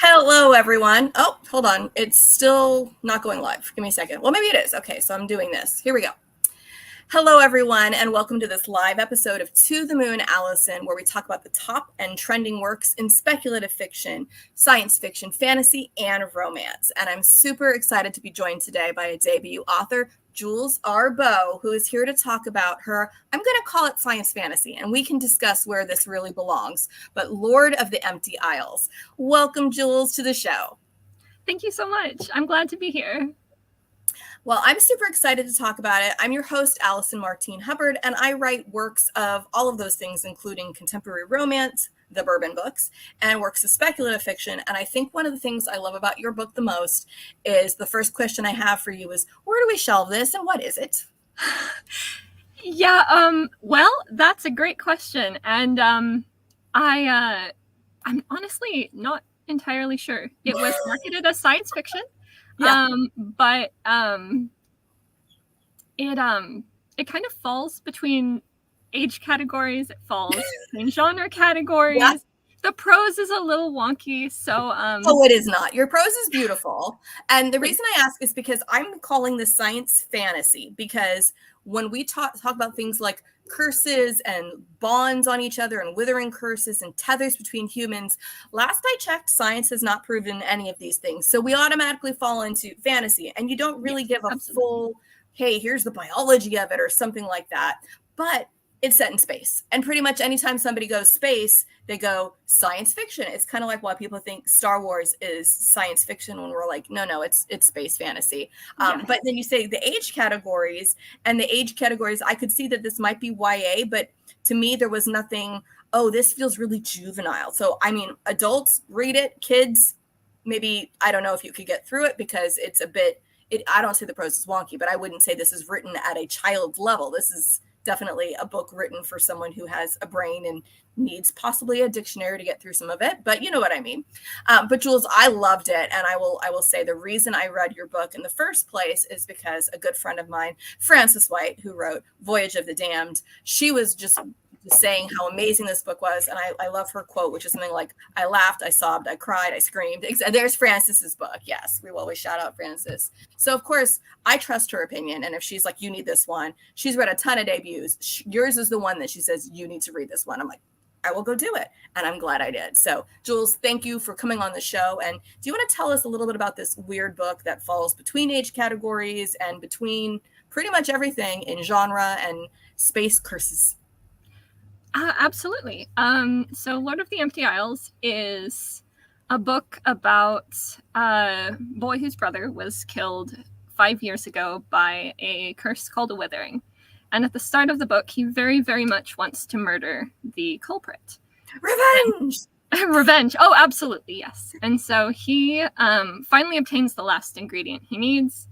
Hello, everyone. Oh, hold on. It's still not going live. Give me a second. Well, maybe it is. Okay, so I'm doing this. Here we go. Hello, everyone, and welcome to this live episode of To the Moon, Allison, where we talk about the top and trending works in speculative fiction, science fiction, fantasy, and romance. And I'm super excited to be joined today by a debut author, Jules Arbeaux'x, who is here to talk about her, I'm going to call it science fantasy, and we can discuss where this really belongs, but Lord of the Empty Isles. Welcome, Jules, to the show. Thank you so much. I'm glad to be here. Well, I'm super excited to talk about it. I'm your host, Allison Martine Hubbard, and I write works of all of those things, including contemporary romance, the bourbon books, and works of speculative fiction. And I think one of the things I love about your book the most is the first question I have for you is, where do we shelve this and what is it? Well, that's a great question. And I'm honestly not entirely sure. It was marketed as science fiction. Yeah. It kind of falls between age categories. It falls between genre categories. Yeah. The prose is a little wonky, so Oh, it is not. Your prose is beautiful. And the reason I ask is because I'm calling this science fantasy, because when we talk about things like curses and bonds on each other and withering curses and tethers between humans, last I checked, science has not proven any of these things. So we automatically fall into fantasy, and you don't really give a full, hey, here's the biology of it or something like that. But it's set in space. And pretty much anytime somebody goes space, they go science fiction. It's kind of like why people think Star Wars is science fiction when we're like, no, it's space fantasy. But then you say the age categories, and the age categories, I could see that this might be YA, but to me, there was nothing, oh, this feels really juvenile. So, I mean, adults read it, kids, maybe, I don't know if you could get through it because it's a bit, I don't say the prose is wonky, but I wouldn't say this is written at a child level. This is definitely a book written for someone who has a brain and needs possibly a dictionary to get through some of it, but you know what I mean. But Jules, I loved it, and I will say the reason I read your book in the first place is because a good friend of mine, Frances White, who wrote Voyage of the Damned, she was just saying how amazing this book was, and I love her quote, which is something like, I laughed, I sobbed, I cried, I screamed. There's Frances's book. Yes, we always shout out Frances. So of course I trust her opinion, and if she's like, you need this one, she's read a ton of debuts, yours is the one that she says you need to read this one. I'm like, I will go do it, and I'm glad I did. So Jules, thank you for coming on the show. And do you want to tell us a little bit about this weird book that falls between age categories and between pretty much everything in genre and space curses? Absolutely. So Lord of the Empty Isles is a book about a boy whose brother was killed 5 years ago by a curse called a withering. And at the start of the book, he very, very much wants to murder the culprit. Revenge! Revenge. Oh, absolutely, yes. And so he finally obtains the last ingredient he needs,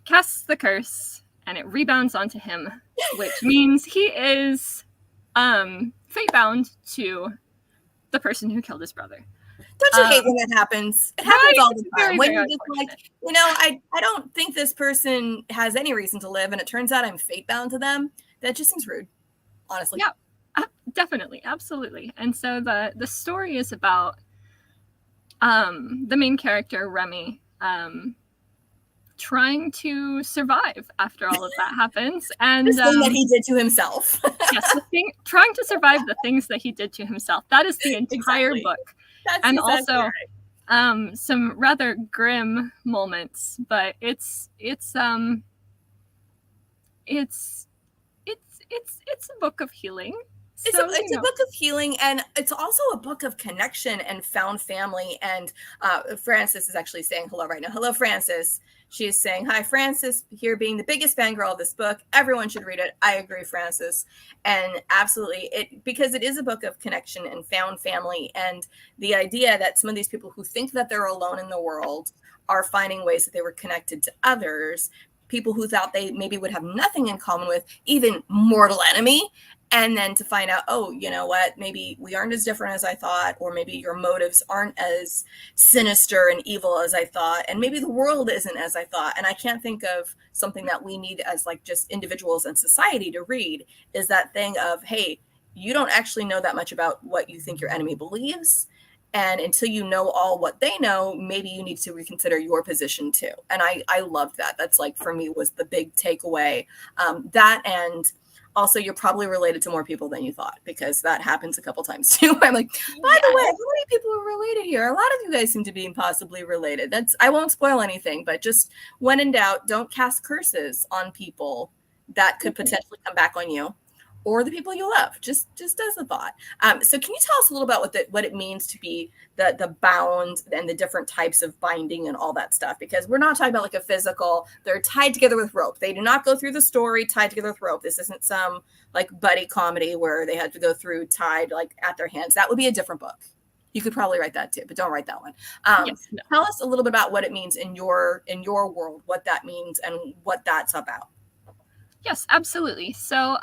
casts the curse, and it rebounds onto him, which means he is fate bound to the person who killed his brother. Don't you hate when that happens? It happens all the time. When you're just like, I don't think this person has any reason to live, and it turns out I'm fate bound to them. That just seems rude, honestly. Yeah, definitely, absolutely. And so the story is about the main character, Remy, trying to survive after all of that happens, and the thing that he did to himself. Yes, trying to survive the things that he did to himself. That is the entire book. That's and exactly also right. Some rather grim moments, but it's a book of healing. It's a book of healing, and it's also a book of connection and found family. And Frances is actually saying hello right now. Hello, Frances. She is saying, hi, Frances, here being the biggest fangirl of this book. Everyone should read it. I agree, Frances. And absolutely, because it is a book of connection and found family. And the idea that some of these people who think that they're alone in the world are finding ways that they were connected to others, people who thought they maybe would have nothing in common with, even mortal enemy. And then to find out, oh, you know what, maybe we aren't as different as I thought, or maybe your motives aren't as sinister and evil as I thought, and maybe the world isn't as I thought. And I can't think of something that we need as like just individuals and society to read, is that thing of, hey, you don't actually know that much about what you think your enemy believes. And until you know all what they know, maybe you need to reconsider your position too. And I loved that. That's like, for me, was the big takeaway. That, and also you're probably related to more people than you thought, because that happens a couple times too. I'm like, by the way, how many people are related here? A lot of you guys seem to be impossibly related. I won't spoil anything, but just when in doubt, don't cast curses on people that could potentially come back on you or the people you love. Just as a thought. So can you tell us a little about what it means to be the bound and the different types of binding and all that stuff? Because we're not talking about like a physical, they're tied together with rope. They do not go through the story tied together with rope. This isn't some like buddy comedy where they had to go through tied like at their hands. That would be a different book. You could probably write that too, but don't write that one. Yes, no. Tell us a little bit about what it means in your world, what that means and what that's about. Yes, absolutely. So,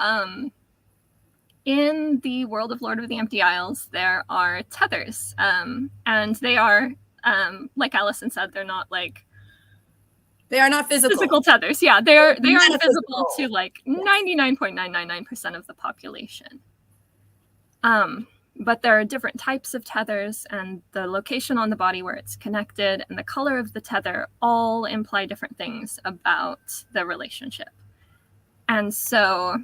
in the world of Lord of the Empty Isles, there are tethers, and they are, like Allison said, they're not like they are not physical tethers. Yeah, they are invisible to like 99.999% of the population. But there are different types of tethers, and the location on the body where it's connected and the color of the tether all imply different things about the relationship. And so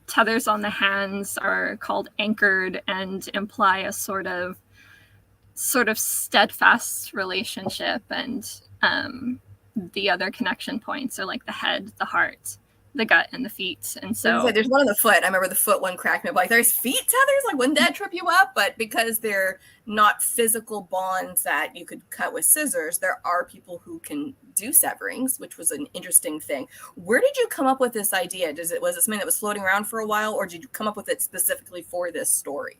tethers on the hands are called anchored and imply a sort of steadfast relationship, and the other connection points are like the head, the heart, the gut, and the feet. And so there's one on the foot. I remember the foot one cracked me up. Like, there's feet tethers? Like, wouldn't that trip you up? But because they're not physical bonds that you could cut with scissors, there are people who can do severings, which was an interesting thing. Where did you come up with this idea? Was it something that was floating around for a while, or did you come up with it specifically for this story?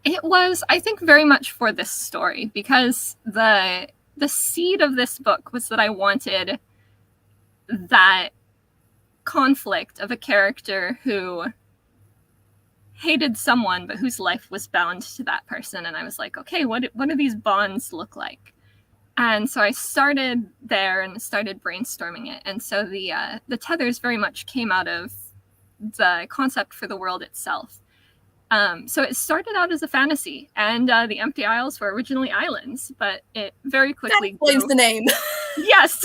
It was, I think, very much for this story, because the seed of this book was that I wanted that conflict of a character who hated someone but whose life was bound to that person. And I was like, okay, what do these bonds look like? And so I started there and started brainstorming it. And so the tethers very much came out of the concept for the world itself. So it started out as a fantasy, and the Empty Isles were originally islands, but it very quickly explains the name. Yes,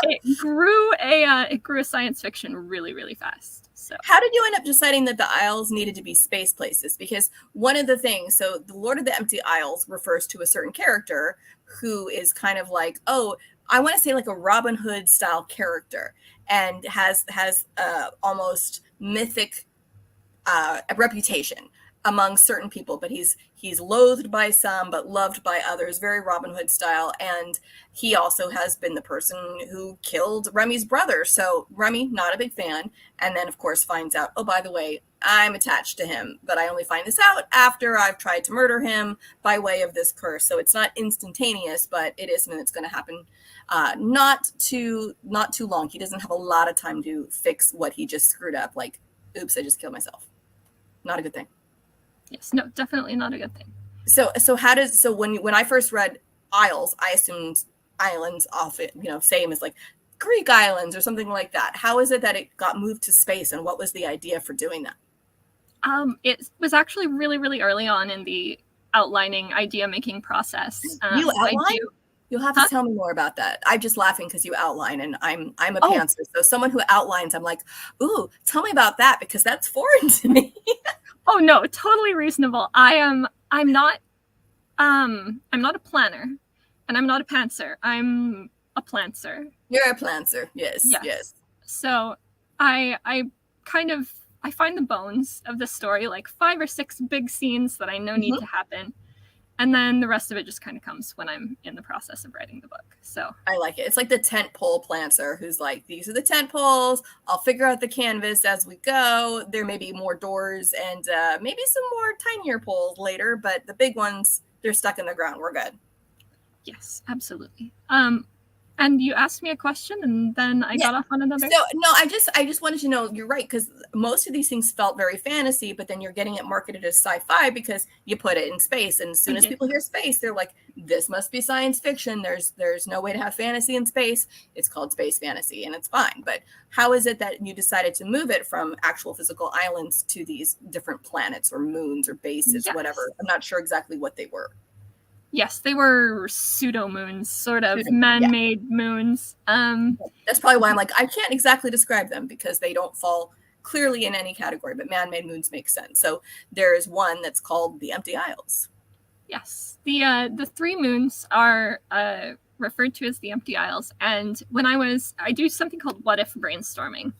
it grew a science fiction really, really fast. So how did you end up deciding that the Isles needed to be space places? Because one of the things, so the Lord of the Empty Isles refers to a certain character who is kind of like, oh, I want to say like a Robin Hood style character, and has almost mythic a reputation among certain people, but he's loathed by some but loved by others, very Robin Hood style. And he also has been the person who killed Remy's brother, so Remy, not a big fan. And then of course finds out, oh, by the way, I'm attached to him, but I only find this out after I've tried to murder him by way of this curse. So it's not instantaneous, but it is something that's going to happen not too long. He doesn't have a lot of time to fix what he just screwed up, like, oops, I just killed myself. Not a good thing. Yes, no, definitely not a good thing. So when I first read Isles, I assumed islands often, same as like Greek islands or something like that. How is it that it got moved to space, and what was the idea for doing that? It was actually really, really early on in the outlining idea making process. You outline? You'll have to tell me more about that. I'm just laughing because you outline, and I'm a pantser. So someone who outlines, I'm like, ooh, tell me about that, because that's foreign to me. Oh no, totally reasonable. I'm not a planner, and I'm not a pantser. I'm a plantser. You're a plantser. Yes. So I find the bones of the story, like 5 or 6 big scenes that I know need to happen. And then the rest of it just kind of comes when I'm in the process of writing the book. So I like it. It's like the tent pole planter who's like, these are the tent poles. I'll figure out the canvas as we go. There may be more doors and maybe some more tinier poles later, but the big ones, they're stuck in the ground. We're good. Yes, absolutely. And you asked me a question, and then I got off on another. So no, I just wanted to know, you're right, because most of these things felt very fantasy, but then you're getting it marketed as sci-fi because you put it in space, and as soon as people hear space, they're like, this must be science fiction. There's no way to have fantasy in space. It's called space fantasy, and it's fine. But how is it that you decided to move it from actual physical islands to these different planets or moons or bases, whatever? I'm not sure exactly what they were. Yes, they were pseudo moons, sort of man-made moons. That's probably why I'm like, I can't exactly describe them because they don't fall clearly in any category, but man-made moons make sense. So there is one that's called the Empty Isles. Yes, the 3 moons are referred to as the Empty Isles. And when I do something called what if brainstorming.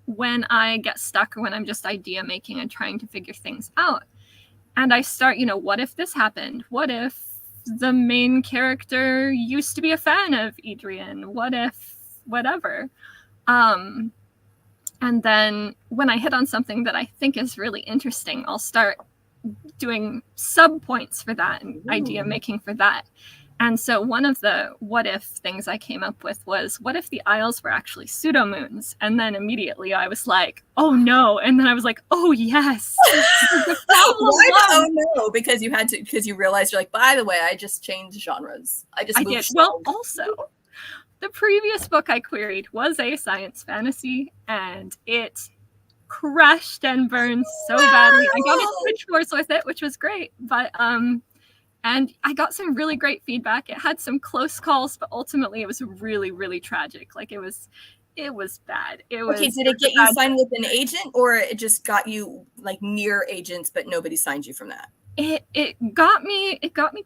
When I get stuck or when I'm just idea making and trying to figure things out. And I start, what if this happened? What if the main character used to be a fan of Adrian? What if whatever? And then when I hit on something that I think is really interesting, I'll start doing sub points for that and idea making for that. And so one of the what if things I came up with was, what if the Isles were actually pseudo-moons? And then immediately I was like, oh no. And then I was like, oh yes. Oh no, because you realized, you're like, by the way, I just changed genres. I did. Well, also, the previous book I queried was a science fantasy, and it crashed and burned so badly. I got a Twitch Wars with it, which was great. But and I got some really great feedback. It had some close calls, but ultimately it was really, really tragic. Like it was bad. Okay, did it get you signed with an agent, or it just got you like near agents, but nobody signed you from that? It got me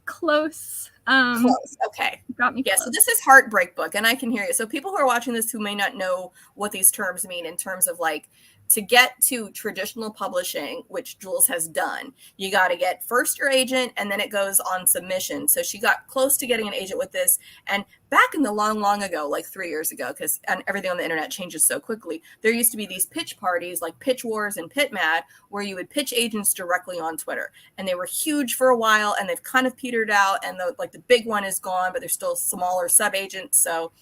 close. Close. Okay. Got me close. So this is Heartbreak Book, and I can hear you. So people who are watching this who may not know what these terms mean in terms of like, to get to traditional publishing, which Jules has done, you got to get first your agent, and then it goes on submission. So she got close to getting an agent with this. And back in the long ago, like 3 years ago, because everything on the internet changes so quickly, there used to be these pitch parties like Pitch Wars and Pit Mad, where you would pitch agents directly on Twitter. And they were huge for a while, and they've kind of petered out. And the big one is gone, but there's still smaller sub agents. So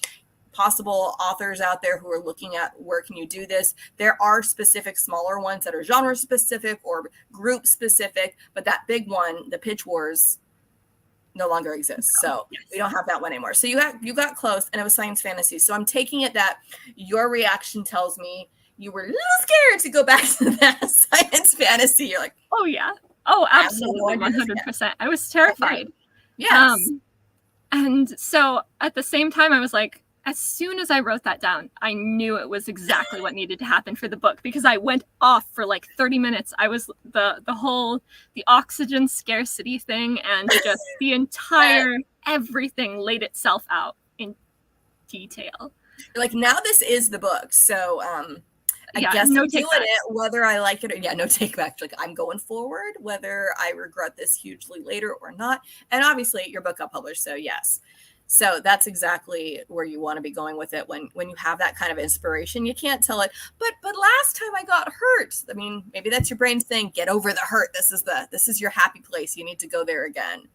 possible authors out there who are looking at where can you do this, there are specific smaller ones that are genre specific or group specific, but that big one, the Pitch Wars, no longer exists. So we don't have that one anymore. So you got close, and it was science fantasy. So I'm taking it that your reaction tells me you were a little scared to go back to that science fantasy. You're like, oh yeah, oh absolutely, 100%. I was terrified. Yes. And so at the same time, I was like, as soon as I wrote that down, I knew it was exactly what needed to happen for the book, because I went off for like 30 minutes. I was the oxygen scarcity thing, and just the entire everything laid itself out in detail. You're like, now this is the book. So I guess I'm doing it, whether I like it or no take back. Like, I'm going forward, whether I regret this hugely later or not. And obviously your book got published, so yes. So that's exactly where you want to be going with it when you have that kind of inspiration. You can't tell it, but last time I got hurt. I mean, maybe that's your brain saying, get over the hurt. This is your happy place. You need to go there again.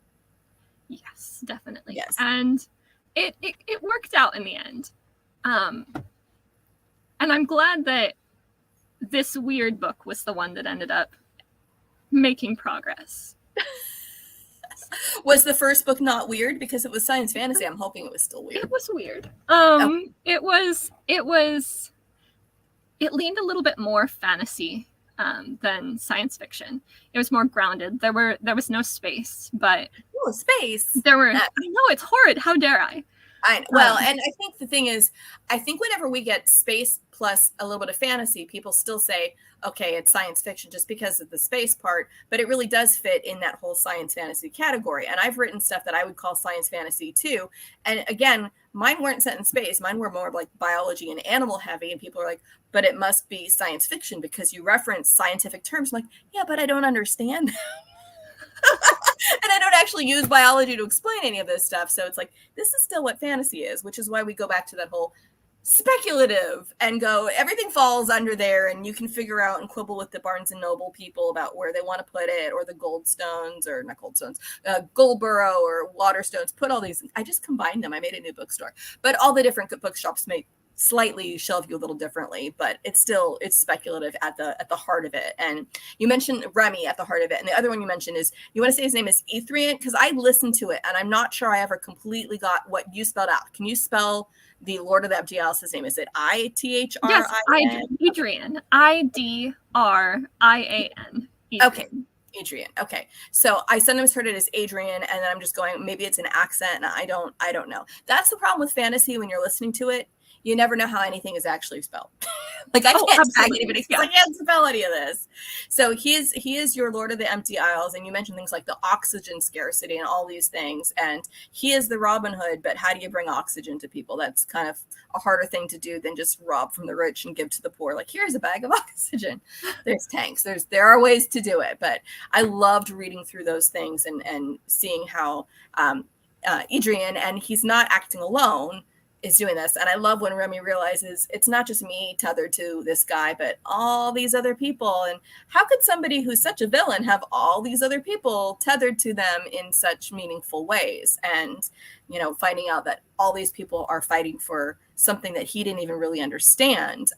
Yes, definitely. Yes. And it worked out in the end. And I'm glad that this weird book was the one that ended up making progress. Was the first book not weird because it was science fantasy? I'm hoping it was still weird. It was weird. It leaned a little bit more fantasy than science fiction. It was more grounded. There was no space, but space. There were. I know, it's horrid. How dare I? I know. Well, and I think the thing is, I think whenever we get space plus a little bit of fantasy, people still say, okay, it's science fiction just because of the space part, but it really does fit in that whole science fantasy category. And I've written stuff that I would call science fantasy too. And again, mine weren't set in space. Mine were more like biology and animal heavy. And people are like, but it must be science fiction because you reference scientific terms. I'm like, yeah, but I don't understand. And I don't actually use biology to explain any of this stuff. So it's like, this is still what fantasy is, which is why we go back to that whole speculative and go, everything falls under there, and you can figure out and quibble with the Barnes and Noble people about where they want to put it, or the Goldstones, or not Goldstones, Goldboro or Waterstones. Put all these, I just combined them. I made a new bookstore, but all the different bookshops may slightly shelve you a little differently, but it's speculative at the heart of it. And you mentioned Remy at the heart of it, and the other one you mentioned is, you want to say his name is Ethrian, because I listened to it and I'm not sure I ever completely got what you spelled out. Can you spell the Lord of the Empty Isles' his name? Is it Ithrin? Yes, Adrian. Idrian. Okay, Adrian. Okay, so I sometimes heard it as Adrian, and then I'm just going, maybe it's an accent, and I don't know. That's the problem with fantasy when you're listening to it. You never know how anything is actually spelled. Like I can't tag anybody because I can't spell any of this. So he is your Lord of the Empty Isles, and you mentioned things like the oxygen scarcity and all these things. And he is the Robin Hood, but how do you bring oxygen to people? That's kind of a harder thing to do than just rob from the rich and give to the poor. Like, here's a bag of oxygen. There's tanks. There are ways to do it. But I loved reading through those things and seeing how Adrian, and he's not acting alone, is doing this. And I love when Remy realizes it's not just me tethered to this guy, but all these other people. And how could somebody who's such a villain have all these other people tethered to them in such meaningful ways? And, finding out that all these people are fighting for something that he didn't even really understand.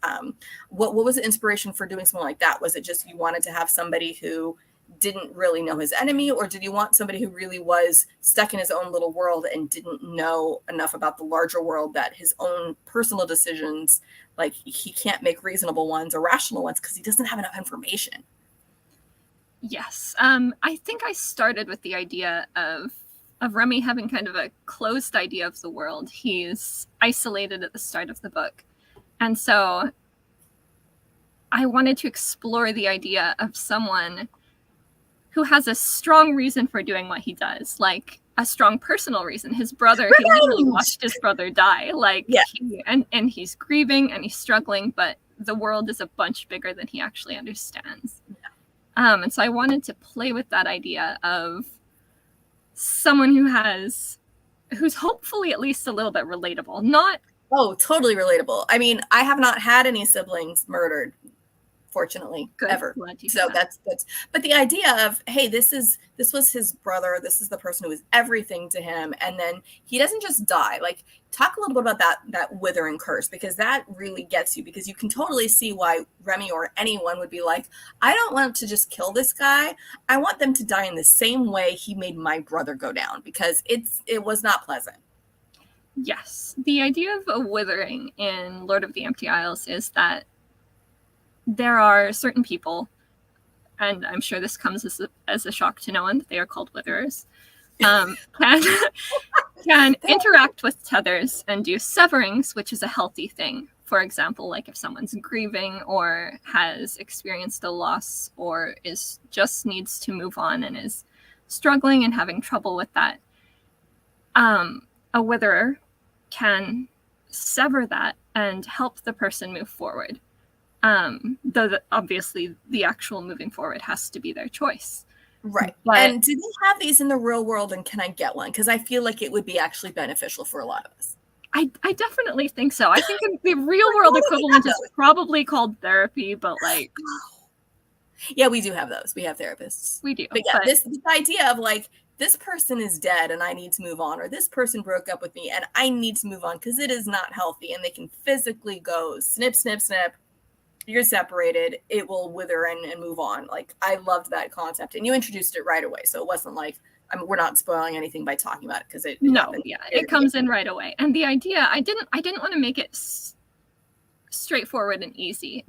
What was the inspiration for doing something like that? Was it just you wanted to have somebody who didn't really know his enemy, or did you want somebody who really was stuck in his own little world and didn't know enough about the larger world that his own personal decisions, like he can't make reasonable ones or rational ones because he doesn't have enough information? Yes. I think I started with the idea of Remy having kind of a closed idea of the world. He's isolated at the start of the book. And so I wanted to explore the idea of someone who has a strong reason for doing what he does, like a strong personal reason. His brother, he literally watched his brother die. Like, yeah. And he's grieving and he's struggling, but the world is a bunch bigger than he actually understands. Yeah. And so I wanted to play with that idea of someone who's hopefully at least a little bit relatable. Not totally relatable. I mean, I have not had any siblings murdered, fortunately. Good. Ever. So that's but the idea of, hey, this was his brother, this is the person who was everything to him, and then he doesn't just die. Like, talk a little bit about that withering curse, because that really gets you, because you can totally see why Remy or anyone would be like, I don't want to just kill this guy, I want them to die in the same way he made my brother go down, because it was not pleasant. Yes, the idea of a withering in Lord of the Empty Isles is that there are certain people, and I'm sure this comes as a shock to no one, that they are called witherers, can interact with tethers and do severings, which is a healthy thing. For example, like if someone's grieving or has experienced a loss or just needs to move on and is struggling and having trouble with that, a witherer can sever that and help the person move forward. Though obviously the actual moving forward has to be their choice. Right. But, and do they have these in the real world, and can I get one? Because I feel like it would be actually beneficial for a lot of us. I definitely think so. I think the real world equivalent is probably called therapy, but like... Yeah, we do have those. We have therapists. We do. But yeah, this idea of like, this person is dead and I need to move on, or this person broke up with me and I need to move on because it is not healthy, and they can physically go snip, snip, snip. You're separated, it will wither and move on. Like, I loved that concept, and you introduced it right away, so it wasn't like, we're not spoiling anything by talking about it, because it comes in right away. And the idea, I didn't want to make it straightforward and easy,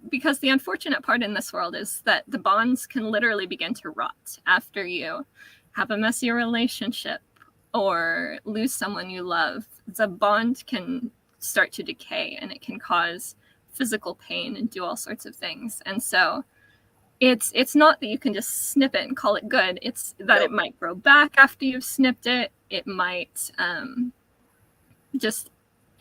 because the unfortunate part in this world is that the bonds can literally begin to rot after you have a messy relationship or lose someone you love. The bond can start to decay, and it can cause physical pain and do all sorts of things. And so it's not that you can just snip it and call it good. It's that it might grow back after you've snipped it. It might just,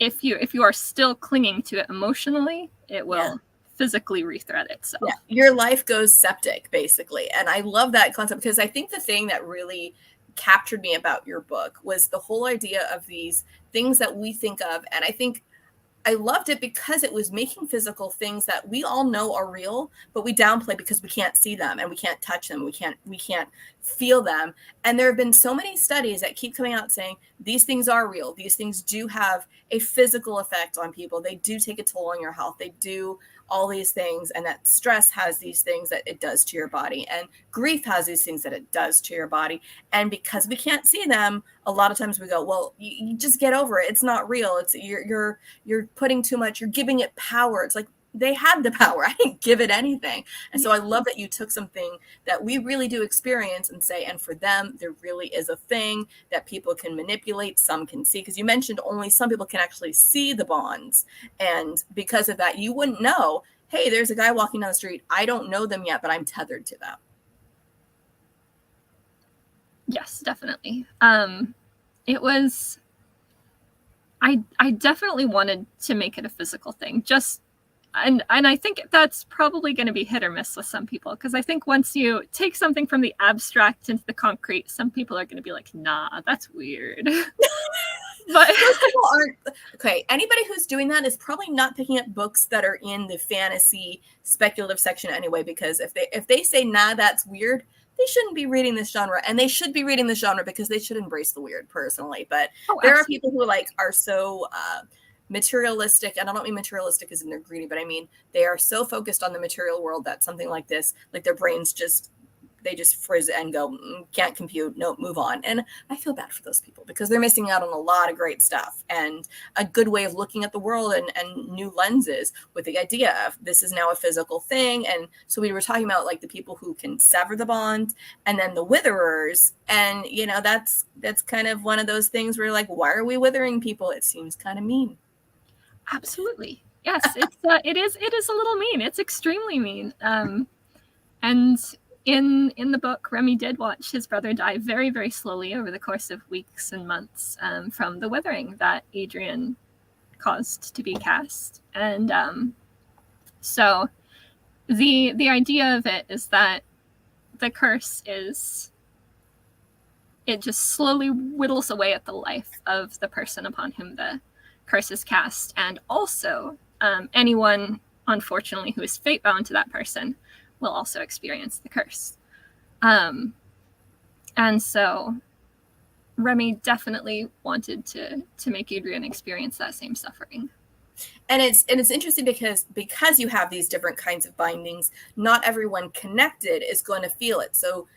if you are still clinging to it emotionally, it will physically rethread itself. Yeah. Your life goes septic, basically. And I love that concept, because I think the thing that really captured me about your book was the whole idea of these things that we think of. And I think I loved it because it was making physical things that we all know are real, but we downplay because we can't see them and we can't touch them. We can't feel them. And there have been so many studies that keep coming out saying these things are real. These things do have a physical effect on people. They do take a toll on your health. They do all these things, and that stress has these things that it does to your body, and grief has these things that it does to your body. And because we can't see them, a lot of times we go, well, you just get over it. It's not real. It's you're putting too much. You're giving it power. It's like, they had the power. I didn't give it anything. And so I love that you took something that we really do experience and say, and for them, there really is a thing that people can manipulate. Some can see, because you mentioned only some people can actually see the bonds. And because of that, you wouldn't know, hey, there's a guy walking down the street. I don't know them yet, but I'm tethered to them. Yes, definitely. It was, I definitely wanted to make it a physical thing, just and I think that's probably going to be hit or miss with some people, because I think once you take something from the abstract into the concrete, some people are going to be like, nah, that's weird. But most people aren't. Okay, anybody who's doing that is probably not picking up books that are in the fantasy speculative section anyway, because if they say, nah, that's weird, they shouldn't be reading this genre. And they should be reading this genre because they should embrace the weird, personally. But there are people who are so materialistic, and I don't mean materialistic as in they're greedy, but I mean they are so focused on the material world that something like this, like their brains just frizz and go, can't compute, no, move on. And I feel bad for those people because they're missing out on a lot of great stuff and a good way of looking at the world and new lenses with the idea of this is now a physical thing. And so we were talking about like the people who can sever the bond, and then the witherers. And that's kind of one of those things where you're like, why are we withering people? It seems kind of mean. Absolutely. Yes, it is a little mean. It's extremely mean. And in the book, Remy did watch his brother die very, very slowly over the course of weeks and months from the withering that Adrian caused to be cast. And so the idea of it is that the curse it just slowly whittles away at the life of the person upon whom the curse is cast, and also anyone, unfortunately, who is fate bound to that person will also experience the curse. And so Remy definitely wanted to make Adrian experience that same suffering. And it's interesting because you have these different kinds of bindings, not everyone connected is going to feel it. So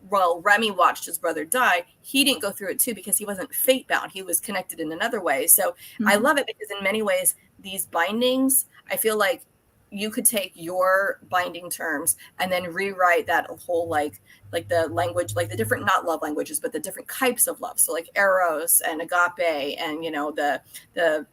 while Remy watched his brother die, he didn't go through it too because he wasn't fate bound. He was connected in another way. So I love it because in many ways, these bindings, I feel like you could take your binding terms and then rewrite that whole like the language, like the different, not love languages, but the different types of love. So like eros and agape and, the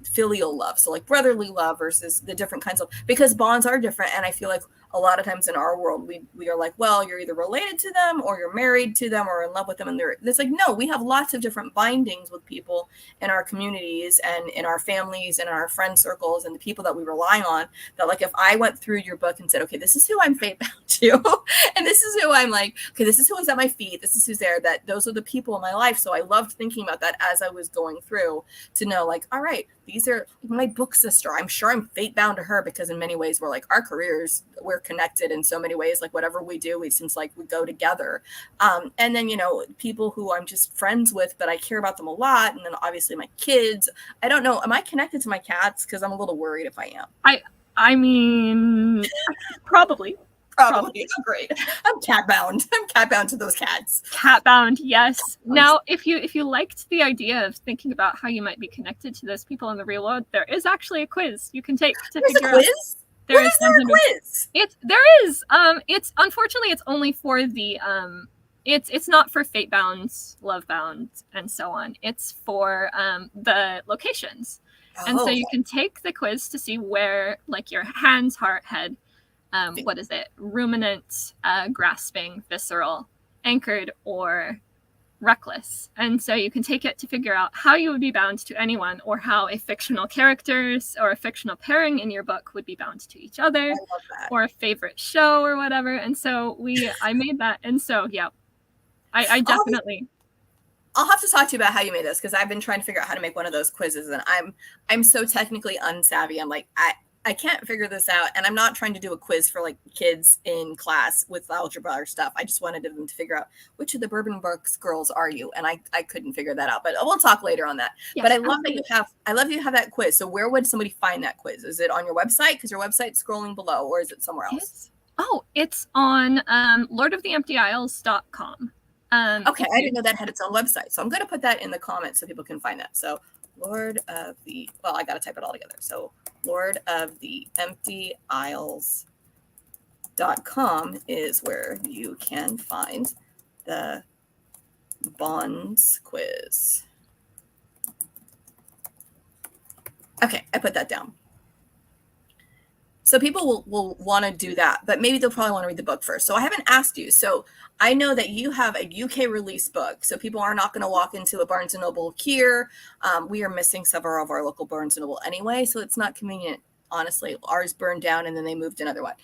filial love. So like brotherly love versus the different kinds of, because bonds are different. And I feel like a lot of times in our world, we are like, well, you're either related to them or you're married to them or in love with them. And it's like, no, we have lots of different bindings with people in our communities and in our families and in our friend circles and the people that we rely on. That like, if I went through your book and said, okay, this is who I'm fate bound to, and this is who I'm like, okay, this is who is at my feet, this is who's there, that those are the people in my life. So I loved thinking about that as I was going through to know like, all right, these are my book sister. I'm sure I'm fate bound to her because in many ways we're like our careers, we're connected in so many ways. Like whatever we do, it seems like we go together. And then, people who I'm just friends with, but I care about them a lot. And then obviously my kids, I don't know. Am I connected to my cats? Because I'm a little worried if I am. I mean, probably. Probably. Oh, great. I'm cat bound. I'm cat bound to those cats. Cat bound, yes. Now, if you liked the idea of thinking about how you might be connected to those people in the real world, there is actually a quiz you can take to figure out. There is a quiz. There is. It's unfortunately it's only for the it's not for fate bound, love bound, and so on. It's for the locations. And so you can take the quiz to see where, like, your hands, heart, head, what is it? Ruminant, grasping, visceral, anchored, or reckless. And so you can take it to figure out how you would be bound to anyone, or how a fictional characters or a fictional pairing in your book would be bound to each other, or a favorite show or whatever. And so I made that. And so, yeah, I definitely. I'll have to talk to you about how you made this, because I've been trying to figure out how to make one of those quizzes, and I'm so technically unsavvy. I'm like, I can't figure this out, and I'm not trying to do a quiz for like kids in class with algebra or stuff. I just wanted them to figure out which of the Bourbon Books girls are you, and I couldn't figure that out. But we'll talk later on that. Yes, but I love that you have that quiz. So where would somebody find that quiz? Is it on your website? Because your website's scrolling below, or is it somewhere else? It's on lordoftheemptyisles.com. Okay, I didn't know that had its own website, so I'm going to put that in the comments so people can find that. So I got to type it all together. So lordoftheemptyisles.com is where you can find the Bonds quiz. Okay, I put that down. So people will want to do that, but maybe they'll probably want to read the book first. So I haven't asked you. So I know that you have a UK release book. So people are not going to walk into a Barnes & Noble here. We are missing several of our local Barnes & Noble anyway, so it's not convenient. Honestly, ours burned down and then they moved another one.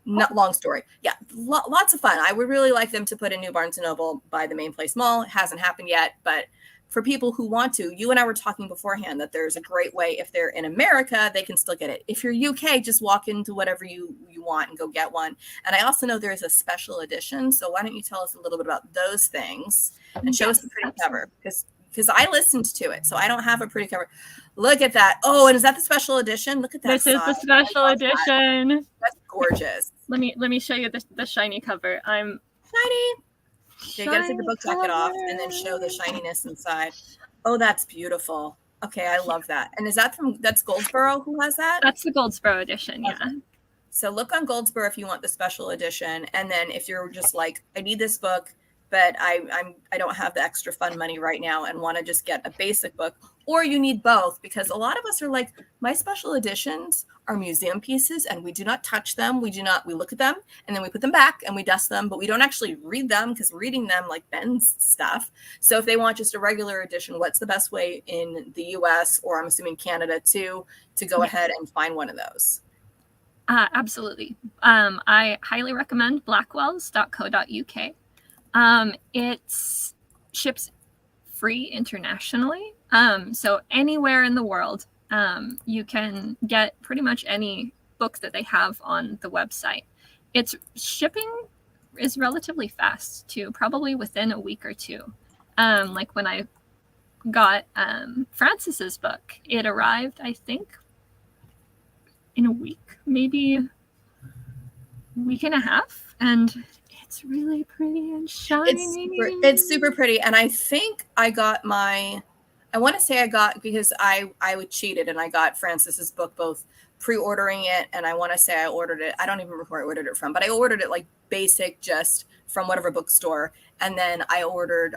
Not long story. Yeah, lots of fun. I would really like them to put a new Barnes & Noble by the Main Place Mall. It hasn't happened yet, but for people who want to, you and I were talking beforehand that there's a great way, if they're in America, they can still get it. If you're UK, just walk into whatever you want and go get one. And I also know there's a special edition. So why don't you tell us a little bit about those things and show us the pretty cover? Because I listened to it, so I don't have a pretty cover. Look at that. Oh, and is that the special edition? Look at that. This is the special edition. That's gorgeous. Let me show you the shiny cover. I'm shiny. You gotta take the book jacket off and then show the shininess inside. Oh, that's beautiful. Okay, I love that. And is that that's Goldsboro who has that? That's the Goldsboro edition, yeah. Okay. So look on Goldsboro if you want the special edition. And then if you're just like, I need this book, but I don't have the extra fun money right now and want to just get a basic book, or you need both, because a lot of us are like, my special editions are museum pieces and we do not touch them. We look at them and then we put them back and we dust them, but we don't actually read them because reading them like bends stuff. So if they want just a regular edition, what's the best way in the US, or I'm assuming Canada too, to go ahead and find one of those? Absolutely. I highly recommend blackwells.co.uk. It ships free internationally. So anywhere in the world, you can get pretty much any book that they have on the website. Its shipping is relatively fast too, probably within a week or two. Like when I got Francis's book, it arrived, I think, in a week, maybe a week and a half, and it's really pretty and shiny. It's super pretty, and I think I got because I cheated and I got Francis's book, both pre-ordering it, and I want to say I ordered it. I don't even remember where I ordered it from, but I ordered it like basic, just from whatever bookstore, and then I ordered.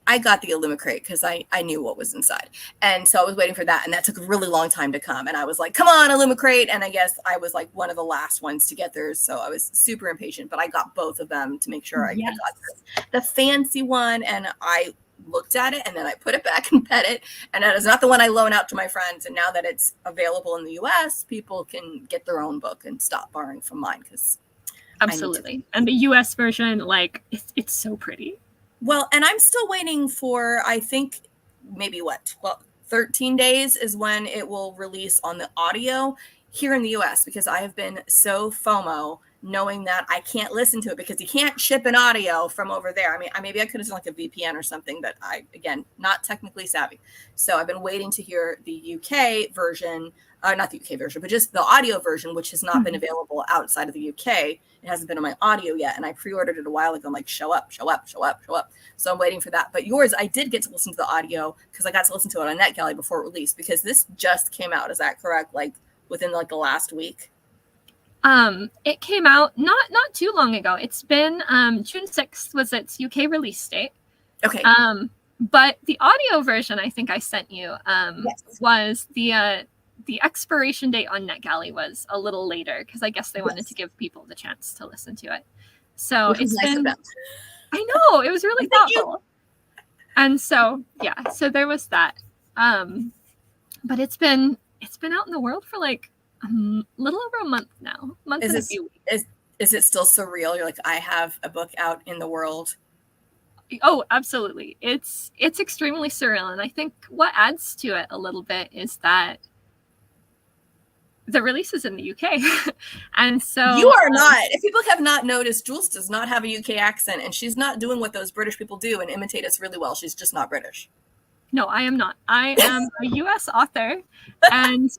I got the Illumicrate because I knew what was inside. And so I was waiting for that. And that took a really long time to come. And I was like, come on, Illumicrate. And I guess I was like one of the last ones to get theirs. So I was super impatient, but I got both of them to make sure I got the fancy one. And I looked at it and then I put it back and pet it. And that is not the one I loan out to my friends. And now that it's available in the US, people can get their own book and stop borrowing from mine. Because absolutely. And the US version, like, it's so pretty. Well, and I'm still waiting for, I think, maybe 13 days is when it will release on the audio here in the US, because I have been so FOMO knowing that I can't listen to it because you can't ship an audio from over there. I mean, maybe I could have done like a VPN or something, but again, not technically savvy. So I've been waiting to hear the UK version, not the UK version, but just the audio version, which has not been available outside of the UK. It hasn't been on my audio yet. And I pre-ordered it a while ago. I'm like, show up. So I'm waiting for that. But yours, I did get to listen to the audio because I got to listen to it on NetGalley before it released, because this just came out. Is that correct? Like within like the last week? It came out not too long ago. It's been June 6th was its UK release date. Okay. But the audio version I think I sent you was the expiration date on NetGalley was a little later because I guess they wanted to give people the chance to listen to it. So it's been, I know, it was really thoughtful. And so so there was that. But it's been out in the world for like a little over a month now. A few weeks. Is it still surreal? You're like, I have a book out in the world Oh, absolutely. It's extremely surreal, and I think what adds to it a little bit is that the release is in the UK. And so you are not. If people have not noticed, Jules does not have a UK accent, and she's not doing what those British people do and imitate us really well. She's just not British. No, I am not. I am a US author, and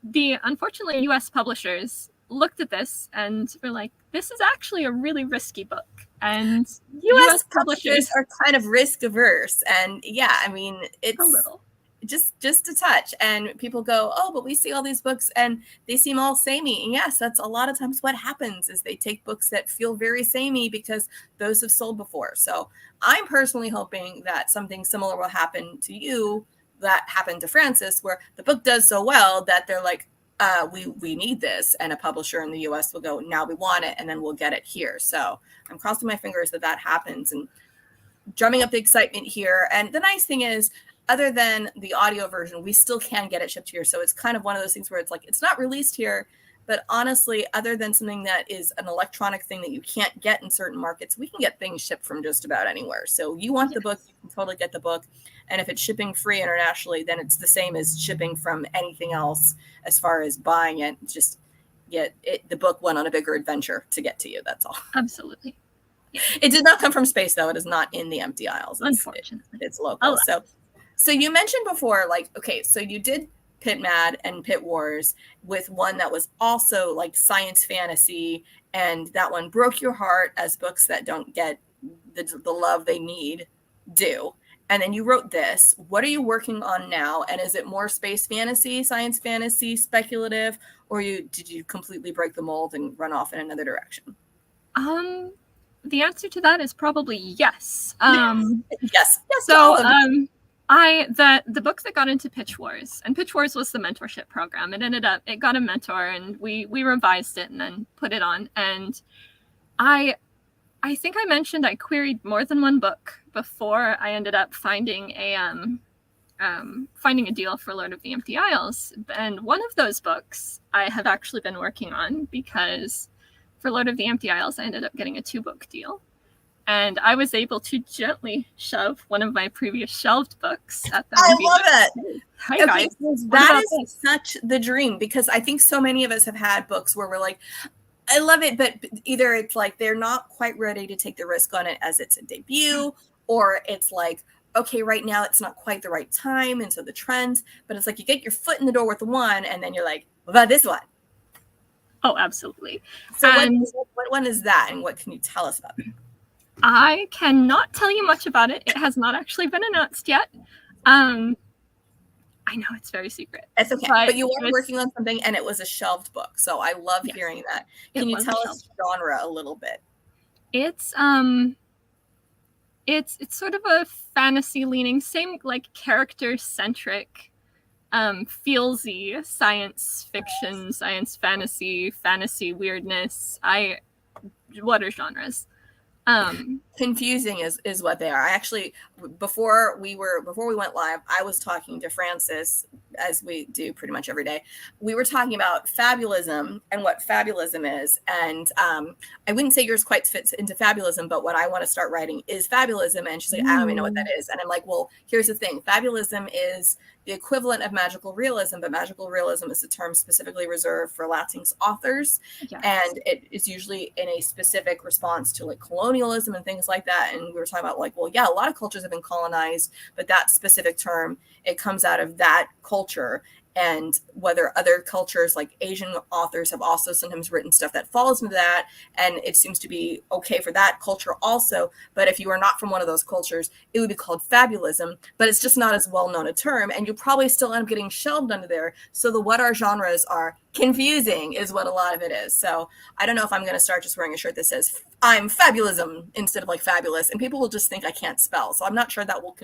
the unfortunately US publishers looked at this and were like, this is actually a really risky book. And US publishers are kind of risk averse, and yeah, I mean, it's a little. Just a touch, and people go, oh, but we see all these books and they seem all samey. And yes, that's a lot of times what happens is they take books that feel very samey because those have sold before. So I'm personally hoping that something similar will happen to you that happened to Frances, where the book does so well that they're like, we need this, and a publisher in the US will go, now we want it, and then we'll get it here. So I'm crossing my fingers that happens and drumming up the excitement here. And the nice thing is, other than the audio version, we still can get it shipped here. So it's kind of one of those things where it's like, it's not released here, but honestly, other than something that is an electronic thing that you can't get in certain markets, we can get things shipped from just about anywhere. So you want the book, you can totally get the book. And if it's shipping free internationally, then it's the same as shipping from anything else as far as buying it. Just get it. The book went on a bigger adventure to get to you. That's all. Absolutely. Yeah. It did not come from space, though. It is not in the empty aisles. Unfortunately. It's local. So you mentioned before, like, okay, so you did Pit Mad and Pit Wars with one that was also like science fantasy, and that one broke your heart, as books that don't get the love they need do. And then you wrote this. What are you working on now? And is it more space fantasy, science fantasy, speculative, or did you completely break the mold and run off in another direction? The answer to that is probably yes. Yes. So the book that got into Pitch Wars, and Pitch Wars was the mentorship program. It got a mentor, and we revised it and then put it on. And I think I mentioned I queried more than one book before I ended up finding a deal for Lord of the Empty Isles. And one of those books I have actually been working on, because for Lord of the Empty Isles, I ended up getting a 2-book deal. And I was able to gently shove one of my previous shelved books at them. I love it. Hi, guys. That is such the dream, because I think so many of us have had books where we're like, I love it, but either it's like they're not quite ready to take the risk on it as it's a debut, or it's like, okay, right now it's not quite the right time, and so the trends, but it's like you get your foot in the door with one, and then you're like, what about this one? Oh, absolutely. So what one is that, and what can you tell us about it? I cannot tell you much about it. It has not actually been announced yet. I know it's very secret. It's okay, but you are working on something, and it was a shelved book, so I love hearing that. Can you tell us genre a little bit? It's sort of a fantasy leaning, same like character centric, feelsy science fiction, science fantasy weirdness. What are genres? Confusing is what they are. I actually, before we went live, I was talking to Frances, as we do pretty much every day. We were talking about fabulism and what fabulism is. And I wouldn't say yours quite fits into fabulism, but what I want to start writing is fabulism. And she's like, I don't even know what that is. And I'm like, well, here's the thing. Fabulism is the equivalent of magical realism, but magical realism is a term specifically reserved for Latinx authors. Yes. And it is usually in a specific response to like colonialism and things like that. And we were talking about like, well, yeah, a lot of cultures have been colonized, but that specific term, it comes out of that culture. And whether other cultures like Asian authors have also sometimes written stuff that falls into that. And it seems to be okay for that culture also. But if you are not from one of those cultures, it would be called fabulism, but it's just not as well known a term. And you probably still end up getting shelved under there. So the what our genres are confusing is what a lot of it is. So I don't know if I'm going to start just wearing a shirt that says I'm fabulism instead of like fabulous, and people will just think I can't spell. So I'm not sure that will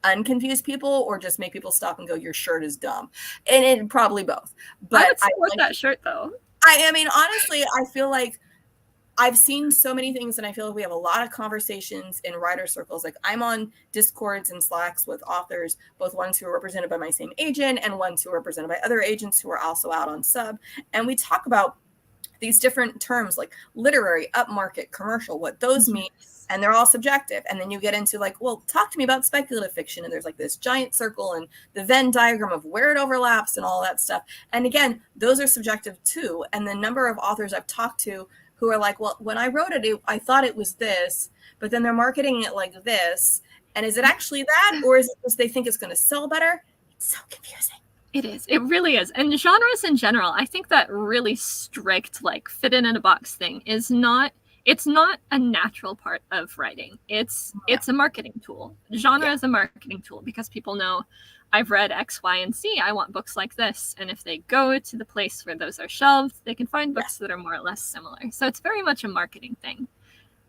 unconfuse people or just make people stop and go, your shirt is dumb. And it probably both. But I would support that shirt though. I mean, honestly, I feel like I've seen so many things, and I feel like we have a lot of conversations in writer circles. Like I'm on Discords and Slacks with authors, both ones who are represented by my same agent and ones who are represented by other agents who are also out on sub. And we talk about these different terms like literary, upmarket, commercial, what those mean. And they're all subjective. And then you get into like, well, talk to me about speculative fiction. And there's like this giant circle and the Venn diagram of where it overlaps and all that stuff. And again, those are subjective too. And the number of authors I've talked to who are like, well, when I wrote it, I thought it was this, but then they're marketing it like this. And is it actually that? Or is it just they think it's going to sell better? It's so confusing. It is. It really is. And genres in general, I think that really strict, like fit in a box thing is not, it's not a natural part of writing. It's a marketing tool. Genre is a marketing tool because people know I've read X, Y, and Z. I want books like this. And if they go to the place where those are shelved, they can find books that are more or less similar. So it's very much a marketing thing.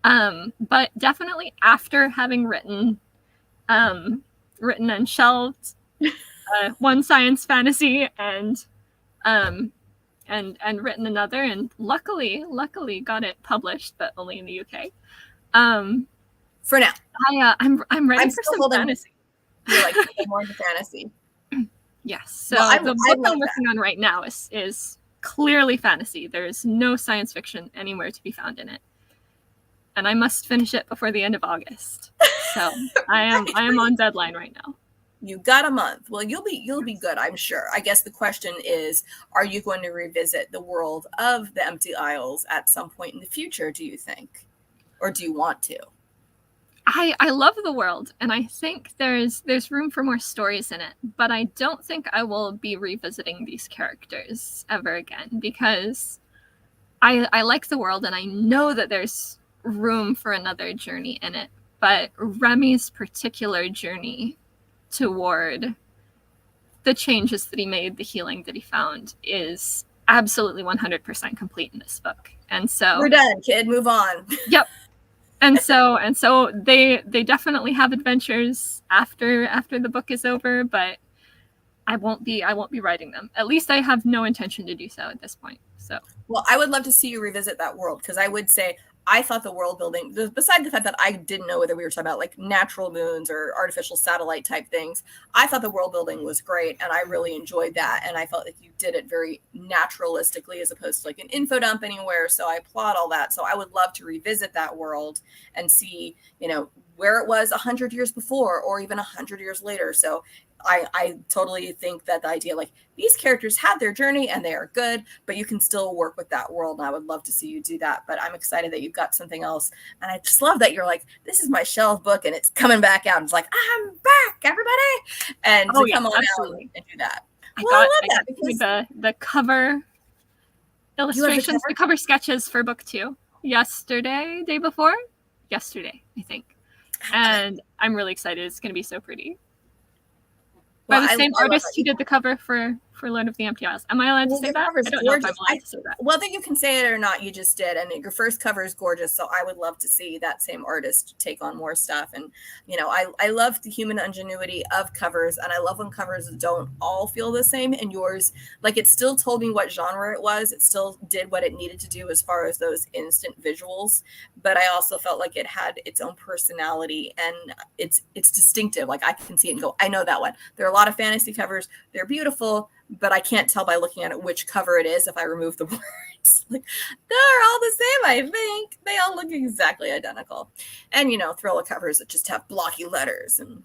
But definitely after having written and shelved one science fantasy and written another, and luckily got it published, but only in the UK. For now, I'm ready for some fantasy. You're like more into fantasy. Yes. So the book I'm working on right now is clearly fantasy. There's no science fiction anywhere to be found in it, and I must finish it before the end of August. So I am on deadline right now. You got a month. Well, you'll be good, I'm sure. I guess the question is, are you going to revisit the world of the Empty Isles at some point in the future, do you think? Or do you want to? I love the world, and I think there's room for more stories in it, but I don't think I will be revisiting these characters ever again, because I like the world and I know that there's room for another journey in it. But Remy's particular journey toward the changes that he made, the healing that he found, is absolutely 100% complete in this book. And so we're done, kid. Move on. Yep. And so they definitely have adventures after the book is over, but I won't be writing them. At least I have no intention to do so at this point. So well, I would love to see you revisit that world, because I would say I thought the world building, beside the fact that I didn't know whether we were talking about like natural moons or artificial satellite type things, I thought the world building was great and I really enjoyed that. And I felt like you did it very naturalistically as opposed to like an info dump anywhere. So I applaud all that. So I would love to revisit that world and see, where it was 100 years before or even 100 years later. So I totally think that the idea, like, these characters had their journey and they are good, but you can still work with that world. And I would love to see you do that. But I'm excited that you've got something else. And I just love that you're like, this is my shelf book and it's coming back out. And it's like, I'm back, everybody. And to come on out and do that. I love that because the cover illustrations, the cover sketches for book 2 yesterday, I think. And I'm really excited. It's going to be so pretty. By the same artist who did the cover for Lord of the Empty Isles. Am I allowed to say that? I don't know if I'm allowed to say that. Whether you can say it or not, you just did. And your first cover is gorgeous. So I would love to see that same artist take on more stuff. And, I love the human ingenuity of covers. And I love when covers don't all feel the same. And yours, like, it still told me what genre it was. It still did what it needed to do as far as those instant visuals. But I also felt like it had its own personality and it's distinctive. Like, I can see it and go, I know that one. There are a lot of fantasy covers. They're beautiful, but I can't tell by looking at it which cover it is if I remove the words. Like, they're all the same, I think. They all look exactly identical. And, thriller covers that just have blocky letters and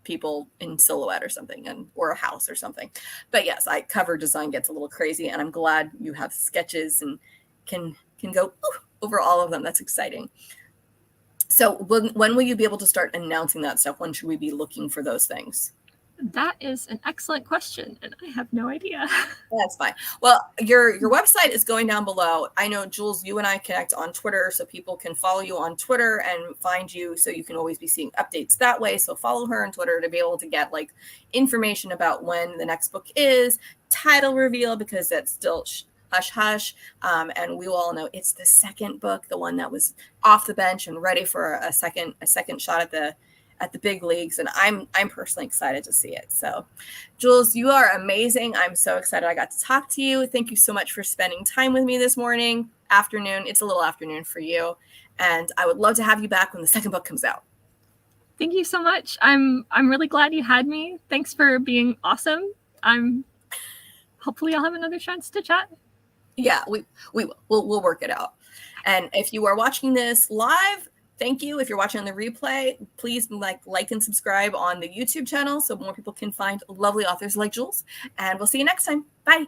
people in silhouette or something, or a house or something. But yes, cover design gets a little crazy, and I'm glad you have sketches and can go over all of them. That's exciting. So when will you be able to start announcing that stuff? When should we be looking for those things? That is an excellent question, and I have no idea. That's fine. Well, your website is going down below. I know, Jules, you and I connect on Twitter, so people can follow you on Twitter and find you, so you can always be seeing updates that way. So follow her on Twitter to be able to get like information about when the next book is, title reveal, because that's still hush hush. And we all know it's the second book, the one that was off the bench and ready for a second shot at the big leagues. And I'm personally excited to see it. So Jules, you are amazing. I'm so excited I got to talk to you. Thank you so much for spending time with me this afternoon. It's a little afternoon for you. And I would love to have you back when the second book comes out. Thank you so much. I'm really glad you had me. Thanks for being awesome. Hopefully I'll have another chance to chat. Yeah, we will. We'll work it out. And if you are watching this live, thank you. If you're watching on the replay, please like and subscribe on the YouTube channel so more people can find lovely authors like Jules. And we'll see you next time. Bye.